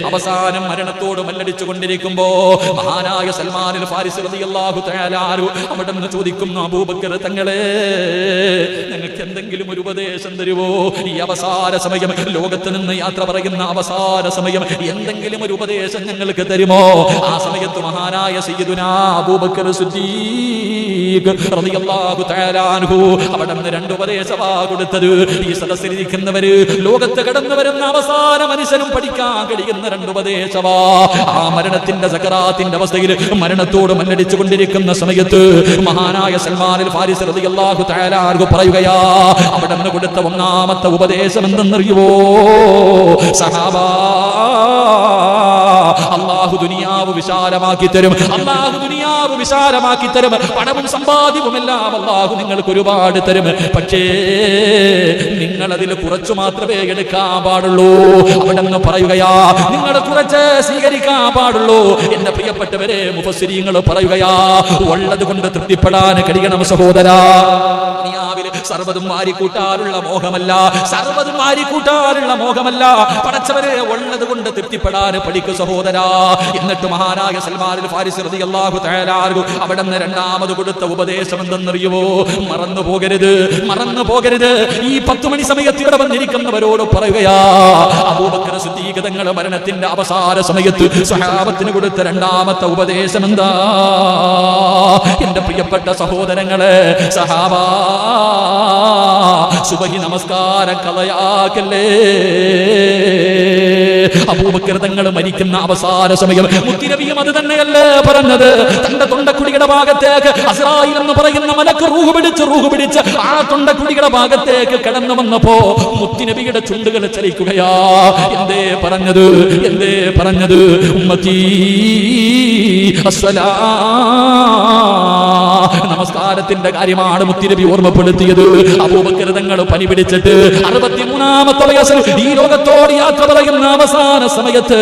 അവസാനം മരണത്തോട് മല്ലടിച്ചു കൊണ്ടിരിക്കുമ്പോ മഹാനായ സൽമാനുൽ ഫാരിസി റളിയല്ലാഹു തആല അൻഹു അവിടുന്ന് ചോദിക്കുന്നു, അബൂബക്കർ തങ്ങളെ, നിങ്ങൾക്ക് എന്തെങ്കിലും ഒരു ഉപദേശം തരുവോ? ഈ അവസാന സമയം, ലോകത്ത് നിന്ന് യാത്ര പറയുന്ന അവസാന സമയം, എന്തെങ്കിലും ഒരു ഉപദേശം ഞങ്ങൾക്ക് തരുമോ? ആ സമയത്ത് മഹാനായ സയ്യിദുനാ അബൂബക്കർ സിദ്ദീഖ് റളിയല്ലാഹു തആല അൻഹു അവിടുന്ന് രണ്ട് ഉപദേശമാ കൊടുത്തത്. ഈ സദസ്സിലിരിക്കുന്നവര്, ലോകത്ത് കടന്നു വരുന്ന അവസാന മനുഷ്യനും പഠിക്കാൻ കഴിയുന്ന രണ്ട് ഉപദേശമാ. ആ മരണത്തിന്റെ സക്കറാത്തിന്റെ അവസ്ഥയിൽ മരണത്തോട് മല്ലടിച്ചു കൊണ്ടിരിക്കുന്ന സമയത്ത് മഹാനായ സൽമാനുൽ ഫാരിസി റളിയല്ലാഹു തആല അൻഹു പറയുകയാ, അവിടുന്ന് കൊടുത്ത ഒന്നാമത്തെ ഉപദേശം എന്തെന്നറിയുവോ സഹാബാ? അല്ലാഹു ദുനിയാവ് വിശാലമാക്കി തരും, അല്ലാഹു ദുനിയാവ് വിശാലമാക്കി തരും, പണവും സമ്പാദ്യവും എല്ലാം അല്ലാഹു നിങ്ങൾക്ക് ഒരുപാട് തരും. പക്ഷേ നിങ്ങൾ അതിൽ കുറച്ചു മാത്രമേ എടുക്കാൻ പാടുള്ളൂ. അവിടെന്ന് പറയുകയാ, നിങ്ങൾ കുറച്ച് സ്വീകരിക്കാൻ പാടുള്ളൂ. എന്റെ പ്രിയപ്പെട്ടവരെ, മുഫസ്സിരീങ്ങൾ പറയുകയാ, ഉള്ളത് കൊണ്ട് തൃപ്തിപ്പെടാൻ കഴിയണം സഹോദരാ. സർവ്വതും വാരിക്കൂട്ടാനുള്ള മോഹമല്ല, സർവ്വതും വാരിക്കൂട്ടാനുള്ള മോഹമല്ല. പടച്ചവരെ, ഉള്ളത് കൊണ്ട് തൃപ്തിപ്പെടാൻ പഠിക്കു സഹോദരാ. എന്നിട്ട് മഹാനായ സൽമാനുൽ ഫാരിസി റളിയല്ലാഹു തആല അൻഹു അവിടുന്ന് രണ്ടാമത് കൊടുത്ത ഉപദേശം എന്തെന്നറിയുമോ? മറന്നു പോകരുത്, മറന്നു പോകരുത്. ഈ 10 മണി സമയത്ത് ഇവിടെ വന്നിരിക്കുന്നവരോട് പറയുകയാ, അബൂബക്കർ സിദ്ദീഖ് തങ്ങൾ മരണത്തിന്റെ അവസാന സമയത്ത് സ്വഹാബത്തിന് കൊടുത്ത രണ്ടാമത്തെ ഉപദേശം എന്താ? എന്റെ പ്രിയപ്പെട്ട സഹോദരങ്ങളെ, സഹാബാ, സുബഹി നമസ്കാരം കളയാക്കല്ലേ. അബൂബക്കർ തങ്ങൾ മരിക്കുന്ന അവസാന സമയം മുത്തുനബിയും അത് തന്നെയല്ലേ പറഞ്ഞത്? തന്റെ തൊണ്ടക്കുടിയുടെ ഭാഗത്തേക്ക് അസ്റായിൽ എന്ന് പറയുന്ന മലക്ക് റൂഹ് പിടിച്ച് ആ തൊണ്ടക്കുടിയുടെ ഭാഗത്തേക്ക് കടന്നു വന്നപ്പോ മുത്തുനബിയുടെ ചുണ്ടുകൾ ചലിക്കുകയാ. എന്തേ പറഞ്ഞത്? എന്തേ പറഞ്ഞത്? ഉമ്മത്തി അസ്സലാ, നമസ്കാരത്തിന്റെ കാര്യമാണ് മുത്തുനബി ഓർമ്മപ്പെടുത്തിയത്. അബൂബക്കർ തങ്ങൾ പനി പിടിച്ചിട്ട് 63-ാമത്തെ വയസ്സിൽ ഈ ലോകത്തോട് യാത്ര പറയുന്ന അവസാന സമയത്ത്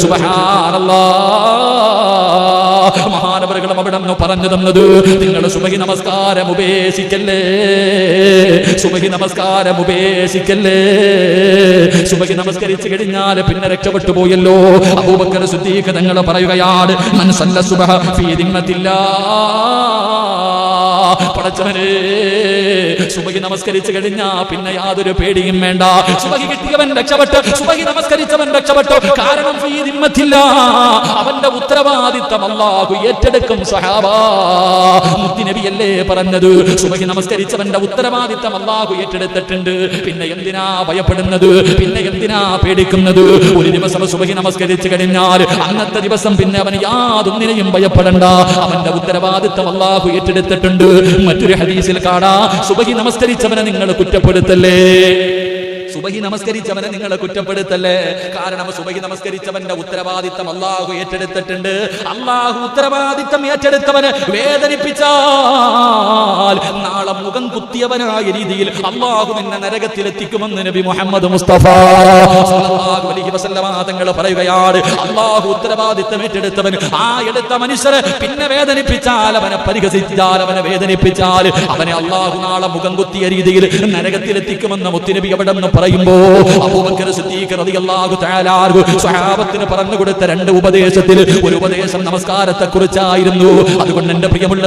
സുബ്ഹാനല്ലാഹ്, മഹാനവറുകളും അവിടെ നിന്ന് പറഞ്ഞു തന്നത്, നിങ്ങൾ സുബഹി നമസ്കാരം ഉപേക്ഷിക്കല്ലേ, സുബഹി നമസ്കാരം ഉപേക്ഷിക്കല്ലേ. സുബഹി നമസ്കരിച്ചു കഴിഞ്ഞാൽ പിന്നെ രക്ഷപ്പെട്ടു പോയല്ലോ. അബൂബക്കർ സിദ്ദീഖ് തങ്ങൾ പറയുകയാണ്, മൻ സല്ല സുബ്ഹ ഫീ ദിമ്മത്തില്ലാഹ്, പടച്ചവനെ, സുബഹി നമസ്കരിച്ചു കഴിഞ്ഞാ പിന്നെ യാതൊരു പേടിയും വേണ്ട. സുബഹി കിട്ടിയവൻ രക്ഷപ്പെട്ടു, സുബഹി നമസ്കരിച്ചവൻ രക്ഷപ്പെട്ടു. കാരണം ഫീ ദിമ്മത്തില്ലാഹ്, അവന്റെ ഉത്തരവാദിത്തം അല്ലാഹു ഏറ്റെടുക്കും. സഹാബാ, മുത്തുനബിയല്ലേ പറഞ്ഞത്? സുബഹി നമസ്കരിച്ചവന്റെ ഉത്തരവാദിത്തം അല്ലാഹു ഏറ്റെടുത്തിട്ടുണ്ട്. പിന്നെ എന്തിനാ ഭയപ്പെടുന്നത്? പിന്നെ എന്തിനാ പേടിക്കുന്നത്? ഒരു ദിവസം സുബഹി നമസ്കരിച്ചു കഴിഞ്ഞാൽ അന്നത്തെ ദിവസം പിന്നെ അവൻ യാതൊന്നിനെയും ഭയപ്പെടണ്ട. അവന്റെ ഉത്തരവാദിത്തം അല്ലാഹു ഏറ്റെടുത്തിട്ടുണ്ട്. മറ്റൊരു ഹദീസിൽ കാണാ, സുബഹി നമസ്കരിച്ചവനെ നിങ്ങൾ കുറ്റപ്പെടുത്തല്ലേ, സുബഹി നമസ്കരിച്ചവനെ നിങ്ങൾ കുറ്റപ്പെടുത്തല്ലേ. കാരണം സുബഹി നമസ്കരിച്ചവന്റെ ഉത്തരവാദിത്തം അല്ലാഹു ഏറ്റെടുത്തിട്ടുണ്ട്. അല്ലാഹു ഉത്തരവാദിത്തം ഏറ്റെടുത്തവന് വേദനിപ്പിച്ചാൽ നാളെ മുഖം കുത്തിയവനായ രീതിയിൽ അല്ലാഹു നിന്നെ നരകത്തിലെത്തിക്കുമെന്ന് നബി മുഹമ്മദ് മുസ്തഫ സല്ലല്ലാഹു അലൈഹി വസല്ലമ തങ്ങൾ പറയുകയാണ്. അല്ലാഹു ഉത്തരവാദിത്തം ഏറ്റെടുത്തവൻ, ആ എടുത്ത മനുഷ്യരെ പിന്നെ വേദനിപ്പിച്ചാൽ, അവനെ പരിഹസിച്ചാൽ, അവനെ വേദനിപ്പിച്ചാൽ അവനെ അല്ലാഹു നാളെ മുഖം കുത്തിയ രീതിയിൽ നരകത്തിലെത്തിക്കുമെന്ന് മുത്തുനബി അവിടെ പറയുമ്പോ അബൂബക്കർ സിദ്ദീഖ് റളിയല്ലാഹു തആല അൻഹു സ്വഹാബത്തിന് പറഞ്ഞു കൊടുത്ത രണ്ട് ഉപദേശത്തിൽ ഒരു ഉപദേശം നമസ്കാരത്തെ കുറിച്ചായിരുന്നു. അതുകൊണ്ട് എന്റെ പ്രിയമുള്ള